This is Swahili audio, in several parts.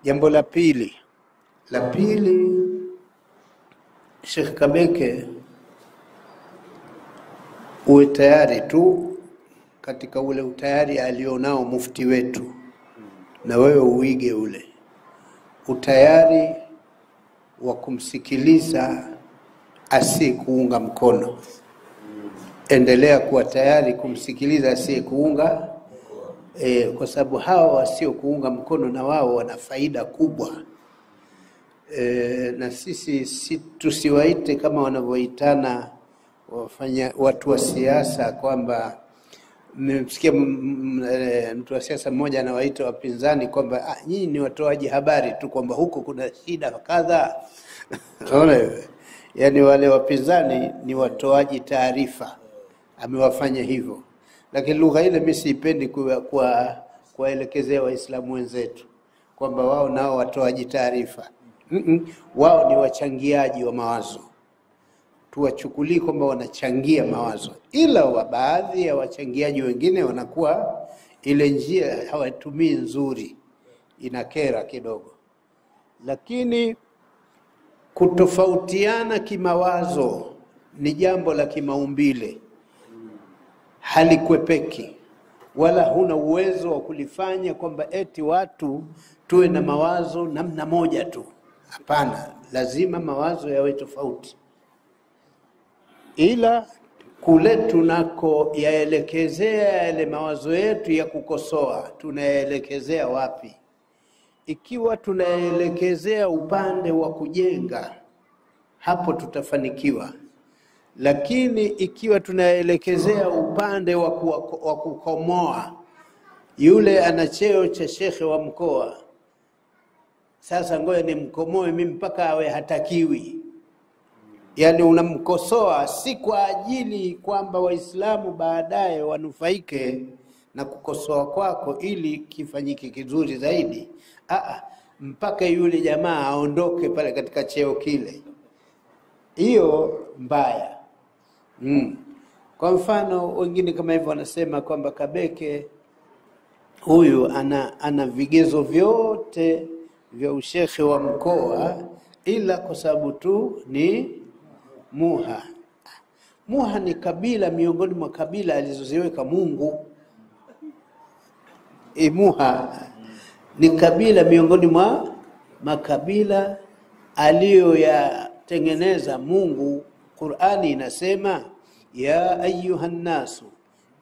Jambo la pili Sheikh Kabeke, uwe tayari tu katika ule utayari alionao mufti wetu, na wewe uige ule utayari wa kumsikiliza asiyekuunga mkono. Endelea kuwa tayari kumsikiliza asiyekuunga, kwa sababu hawa wasiokuunga mkono na wao wana faida kubwa. Na sisi tusiwaite kama wanavyoitana watu wa siasa, kwamba mmesikia mtu wa siasa mmoja anawaita wapinzani kwamba nyinyi ni watoaji habari tu, kwamba huko kuna shida kadha. Unaona, yani wale wapinzani ni watoaji taarifa, amewafanya hivyo. Lakini lugha ile mimi siipendi kuwaelekezea waislamu wenzetu kwamba wao nao watoaji taarifa. Wao ni wachangiaji wa mawazo. Tuwachukulie kwamba wanachangia mawazo, ila wa baadhi ya wachangiaji wengine wanakuwa ile njia hawatumii nzuri, inakera kidogo. Lakini kutofautiana kimawazo ni jambo la kimaumbile, halikwepeki, wala huna uwezo wa kulifanya kwamba eti watu tuwe na mawazo namna moja tu. Hapana, lazima mawazo yawe tofauti. Ila kule tunako yaelekezea yale mawazo yetu ya kukosoa, tunayaelekezea wapi? Ikiwa tunayaelekezea upande wa kujenga, hapo tutafanikiwa. Lakini ikiwa tunaelekezea upande wa kukomoa, yule ana cheo cha shekhe wa mkoa, sasa ngoja nimkomoe mimi mpaka awe hatakiwi. Yani unamkosoa si kwa ajili kwamba waislamu baadaye wanufaike na kukosoa kwako ili kifanyike kizuri zaidi. Mpaka yule jamaa aondoke pale katika cheo kile. Hiyo mbaya. Kwa mfano wengine kama hivyo wanasema kwamba Kabeke huyu ana vigezo vyote vya ushekhe wa mkoa, ila kwa sababu tu ni Muha. Muha ni kabila miongoni mwa kabila alizoziweka Mungu. Muha ni kabila miongoni mwa makabila aliyoyatengeneza Mungu. Qur'ani inasema ya ayyuhan nasu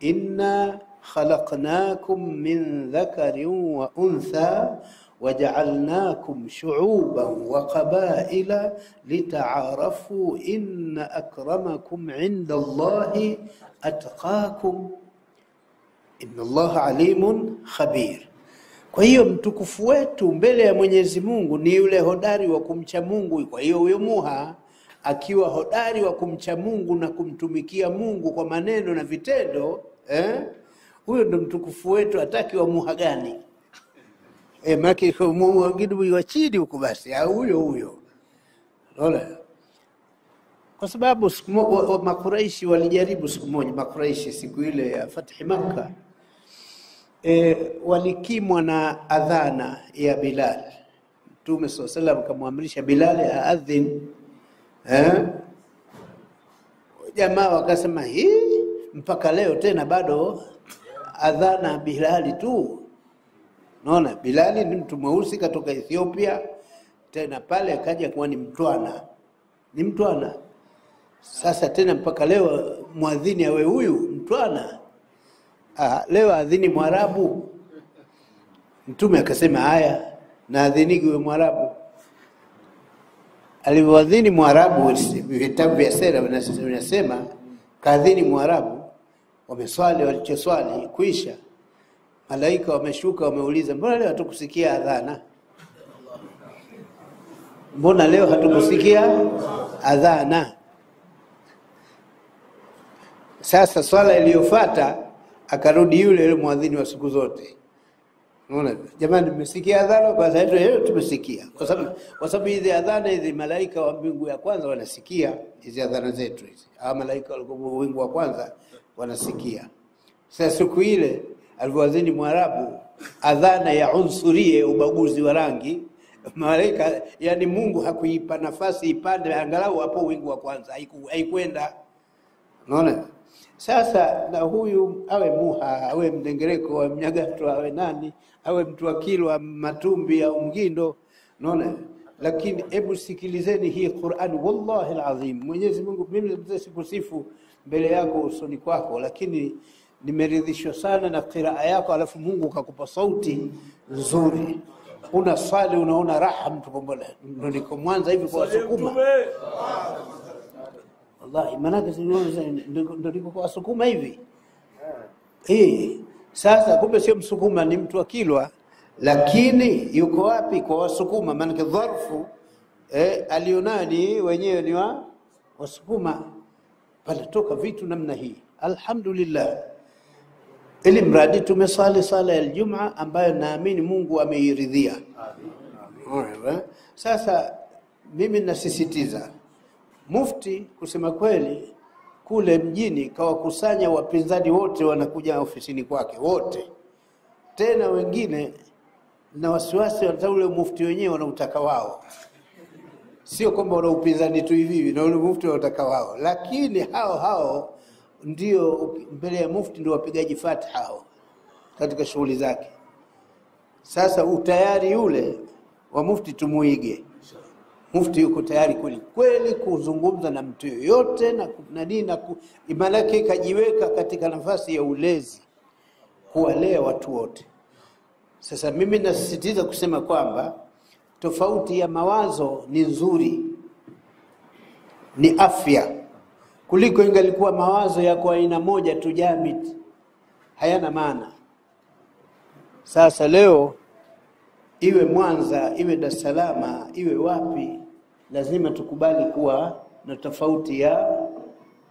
inna khalaqnakum min dhakarin wa untha وجعلناكم شعوبا وقبائل لتعارفوا إن أكرمكم عند الله أتقاكم إن الله عليم خبير. Kwa hiyo mtukufu wetu mbele ya Mwenyezi Mungu ni yule hodari wa kumcha Mungu. Kwa hiyo huyo Muha akiwa hodari wa kumcha Mungu na kumtumikia Mungu kwa maneno na vitendo, huyo ndo mtukufu wetu. Hataki wa Muha gani? Maki mwingine wa chini huko basi, huyo. Unaona? Kwa sababu Makuraishi walijaribu siku moja, Makuraishi siku ile ya Fathi Makkah, walikimwa na adhana ya Bilal. Mtume sallallahu alayhi wasallam akamwamrisha Bilal aadhin. Jamaa wakasema mpaka leo tena bado adhana Bilal tu. Naona Bilali ni mtu mweusi katoka Ethiopia, tena pale akaja kuwa ni Mtwana. Sasa tena mpaka leo muadhini awe huyu Mtwana. Leo adhini Mwarabu. Mtume akasema haya, na adhiniki we Mwarabu. Alivyoadhini Mwarabu, vitabu vya sera vinasema kaadhini Mwarabu, wameswali walichoswali kuisha, malaika wameshuka wameuliza, mbona leo hatukusikia adhana? Mbona leo hatukusikia adhana? Sasa swala iliyofuata akarudi yule muadhini wa siku zote. Unaona, jamani mmesikia adhana? Kwa sababu tumesikia. Kwa sababu hizi adhana hizi malaika wa mbingu ya kwanza wanasikia hizi adhana zetu hizi. Hao malaika walikuwa wingu wa kwanza wanasikia. Sasa siku ile alivyoadhini Mwarabu adhana ya unsurie, ubaguzi wa rangi, malaika, yani Mungu hakuipa nafasi ipande angalau hapo wingu wa kwanza, haikwenda. Unaona? Sasa na huyu awe Muha, awe Mdengereko, awe Mnyagato, awe nani, awe mtu wa Kilwa, Matumbi au Mgindo, unaona? Lakini hebu sikilizeni hii Qur'an, wallahi alazim. Mwenyezi Mungu, mimi sikusifu mbele yako usoni kwako, lakini nimeridhishwa sana na qiraa yako, alafu Mungu kakupa sauti nzuri. Unasali unaona raha mtu kwamba ndio niko Mwanza hivi kwa Wasukuma. Wallahi manake ndio niko kwa Wasukuma hivi. Sasa kumbe sio Msukuma, ni mtu wa Kilwa, lakini yuko wapi kwa Wasukuma? Maana dharfu alionani wenyewe ni wa Wasukuma. Palitoka vitu namna hii. Alhamdulillah. Ili mradi tumesali sala ya Ijumaa ambayo naamini Mungu ameiridhia. Amin. Sasa mimi nasisitiza Mufti kusema kweli kule mjini kawakusanya wapinzani wote, wanakuja ofisini kwake wote. Tena wengine na wasiwasi hata ule mufti wenyewe wanautaka wao. Sio kwamba wana upinzani tu hivi na ule mufti wanautaka wao, lakini hao ndio mbele ya mufti ndio wapigaji Fatiha hao katika shughuli zake. Sasa utayari yule wa mufti tumuige. Mufti yuko tayari kweli kuzungumza na mtu yoyote na nini, imalaki kajiweka katika nafasi ya ulezi kuwalea watu wote. Sasa mimi nasisitiza kusema kwamba tofauti ya mawazo ni nzuri, ni afya, kuliko ingalikuwa mawazo ya kwa aina moja tu jamit, hayana maana. Sasa leo iwe Mwanza, iwe Dar es Salaam, iwe wapi, lazima tukubali kuwa na tofauti ya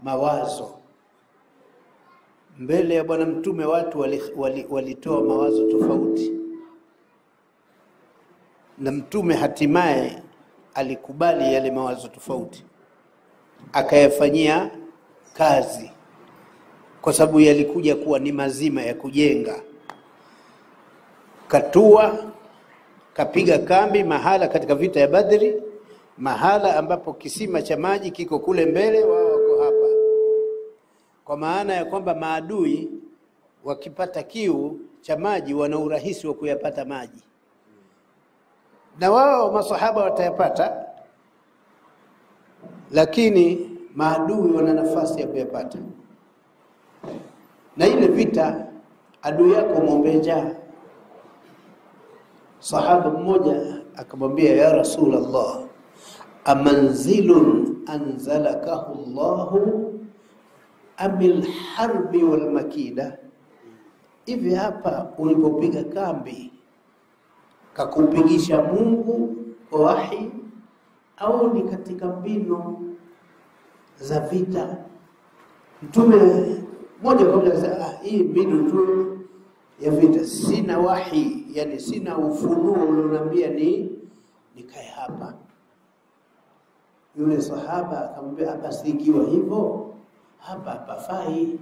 mawazo. Mbele ya Bwana Mtume watu walitoa mawazo tofauti, na Mtume hatimaye alikubali yale mawazo tofauti, akayafanyia kazi, kwa sababu yalikuja kuwa ni mazima ya kujenga. Kapiga kambi mahala katika vita ya Badri, mahala ambapo kisima cha maji kiko kule mbele, wao wako hapa. Kwa maana ya kwamba maadui wakipata kiu cha maji wana urahisi wa kuyapata maji, na wao masahaba watayapata, lakini maadui wana nafasi ya kuyapata. Na ile vita adui yako muombe njaa. Sahaba mmoja akamwambia, ya Rasulullah, amanzilun anzalakahu Allahu amil harbi wal makida? Hivi hapa ulipopiga kambi kakupigisha Mungu kwa wahi, au ni katika mbinu za vita? Mtume moja kwa moja akasema, hii mbinu tu ya vita, sina wahi, yani sina ufunuo ulioniambia nikae hapa. Yule sahaba akamwambia, hapa sikiwa hivyo, hapa pafai,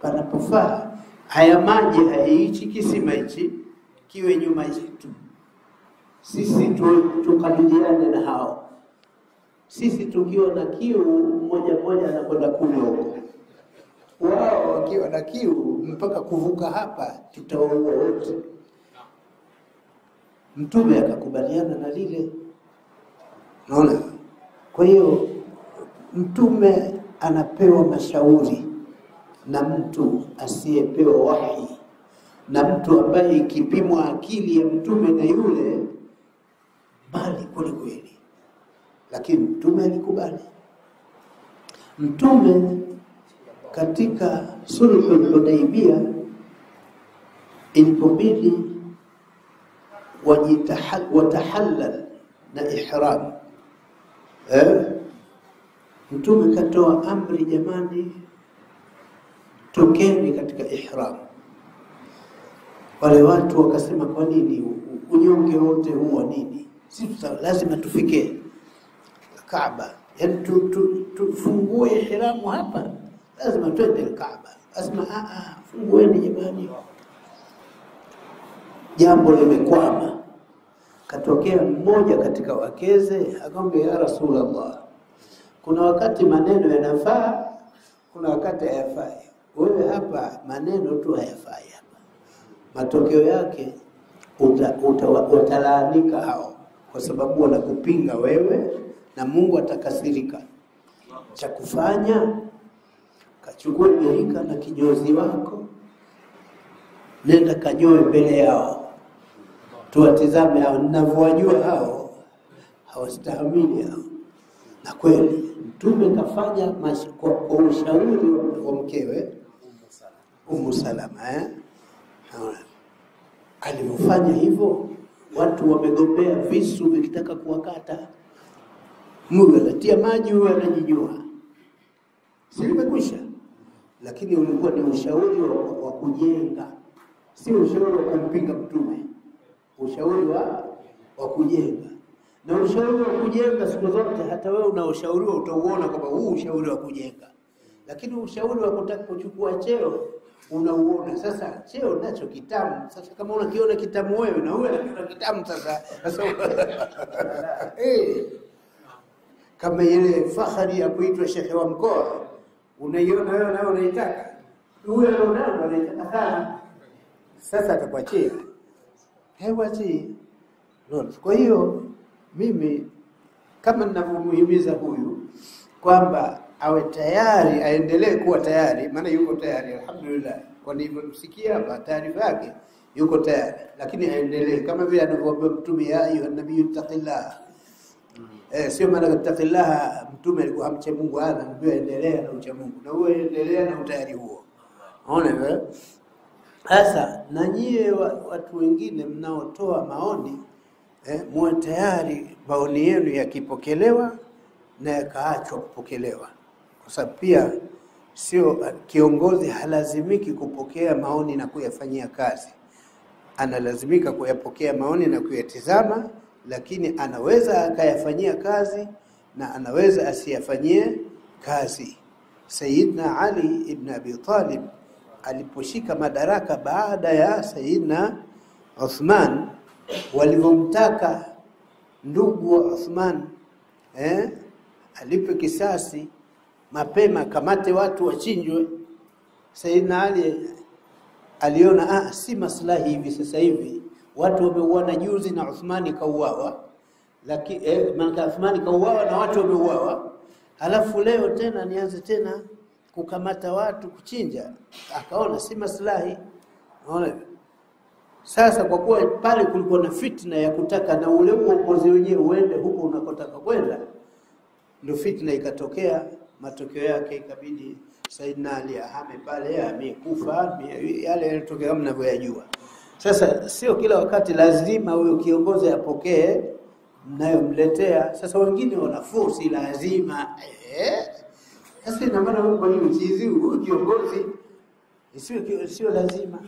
panapofaa haya maji haiichi kisima hichi kiwe nyuma yetu, sisi tukabiliane na hao. Sisi tukiwa na kiu mmoja anakwenda kule huko, wao wakiwa na kiu mpaka kuvuka hapa tutawaua wote. Mtume akakubaliana na lile. Naona, kwa hiyo Mtume anapewa mashauri na mtu asiyepewa wahi, na mtu ambaye ikipimwa akili ya Mtume na yule bali kweli, lakini Mtume alikubali. Mtume katika sulhul Hudaybiyah ilipobidi watahallal na ihram, Mtume katoa amri, jamani, tokeni katika ihram. Wale watu wakasema, kwa nini unyonge wote huwa nini? Sisi lazima tufike Kaaba, yani tufungue ihramu hapa, lazima twende Kaaba. Asema fungueni jamani, jambo limekwama. Katokea mmoja katika wakeze akamwambia, ya Rasulullah, kuna wakati maneno yanafaa, kuna wakati hayafai. Wewe hapa maneno tu hayafai hapa. Matokeo yake utalaanika hao, kwa sababu wanakupinga wewe na Mungu atakasirika. Cha kufanya, kachukua birika na kinyozi wako, nenda kanyoe mbele yao, tuwatizame hao. Ninavyowajua hao hawastahimili hao. Na kweli Mtume kafanya kwa ushauri wa mkewe Ummu Salama. Alipofanya hivyo, watu wamegombea visu vikitaka kuwakata. Mungu anatia maji, huyo anajinyua. Si limekwisha. Lakini ulikuwa ni ushauri wa kujenga, si ushauri wa kumpinga Mtume. Ushauri wa kujenga. Na ushauri wa kujenga siku zote, hata wewe unaoshauriwa utauona kwamba huu ushauri wa kujenga. Lakini ushauri wa kutaka kuchukua cheo unauona. Sasa cheo nacho kitamu. Sasa kama unakiona kitamu wewe na wewe unakiona kitamu sasa kama ile fahari ya kuitwa shekhe wa mkoa, unaiona wewe na unaitaka. Huyo anaona anaitaka sana. Sasa atakwachia. Hewati. Kwa hiyo mimi kama ninavyomuhimiza huyu kwamba awe tayari, aendelee kuwa tayari, maana yuko tayari alhamdulillah. Kwa nini msikia hapa taarifa yake, yuko tayari, lakini aendelee kama vile anavyoambia Mtume, ya ayuha nabii taqillah. Sio maana taqillah Mtume alikuwa hamcha Mungu, anaambia endelea na ucha Mungu, na wewe endelea na utayari huo. Unaona? Sasa na nyie watu wengine mnaotoa maoni, muwe tayari maoni yenu yakipokelewa na yakaachwa kupokelewa. Kwa sababu pia sio kiongozi halazimiki kupokea maoni na kuyafanyia kazi. Analazimika kuyapokea maoni na kuyatizama, lakini anaweza akayafanyia kazi na anaweza asiyafanyie kazi. Sayyidina Ali ibn Abi Talib aliposhika madaraka baada ya Sayyidina Uthman, walivomtaka ndugu wa Uthman alipe kisasi mapema, kamate watu wachinjwe, Sayyidina Ali aliona si maslahi hivi sasa hivi. Watu wameuana juzi na Uthmani kauawa, lakini maana Uthmani kauawa na watu wameuawa, halafu leo tena nianze tena kukamata watu kuchinja. Akaona si maslahi. Unaona? Sasa kwa kuwa pale kulikuwa na fitna ya kutaka na ule uongozi wenyewe uende huko unakotaka kwenda, ndio fitna ikatokea. Matokeo yake ikabidi Saidina Ali ahame pale, amekufa, yale yalitokea kama mnavyojua. Sasa sio kila wakati lazima huyo kiongozi apokee mnayomletea. Sasa wengine wanaforce lazima sasa ina maana huko ni mchizi huyo kiongozi, sio lazima.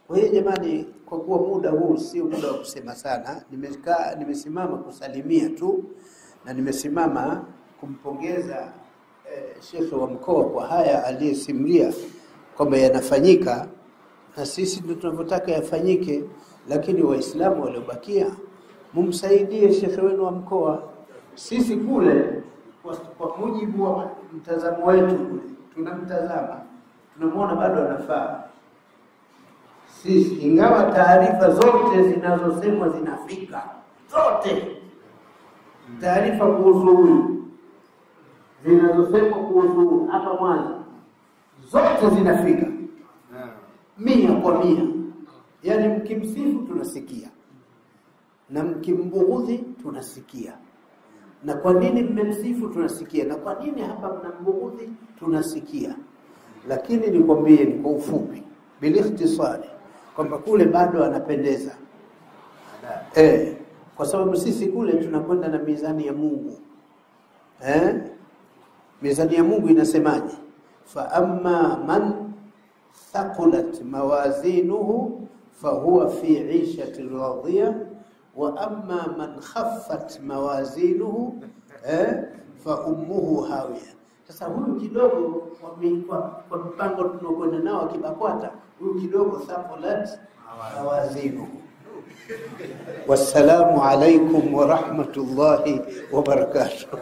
Kwa hiyo jamani, kwa kuwa muda huu sio muda wa kusema sana, nimesimama kusalimia tu, na nimesimama kumpongeza shekhe wa mkoa kwa haya aliyesimulia kwamba yanafanyika, na sisi ndio tunavyotaka yafanyike. Lakini waislamu waliobakia, mumsaidie shekhe wenu wa mkoa. Sisi kule kwa mujibu wa mtazamo wetu kule tunamtazama, tunamwona bado anafaa. Sisi ingawa taarifa zote zinazosemwa zinafika, zote taarifa kuhusu huyu zinazosemwa kuhusu hapa mwanzo zote zinafika 100%. Yaani mkimsifu tunasikia na mkimbughudhi tunasikia. Na kwa nini mmemsifu tunasikia, na kwa nini hapa mnambughudhi tunasikia. Lakini nikwambie ni kwa ufupi bila ikhtisari kwamba kule bado anapendeza. Kwa sababu sisi kule tunakwenda na mizani ya Mungu. Mizani ya Mungu inasemaje? Fa amma man thaqulat mawazinuhu fahuwa fi 'ishatin radiyah wa amma man khaffat mawazinuhu fa ummuhu hawiya. Sasa huyu kidogo kwa mpango tunaokwenda nao kibakwata, huyu kidogo thaqulat mawazinuhu Wassalamu alaikum wa rahmatullahi wa barakatuh.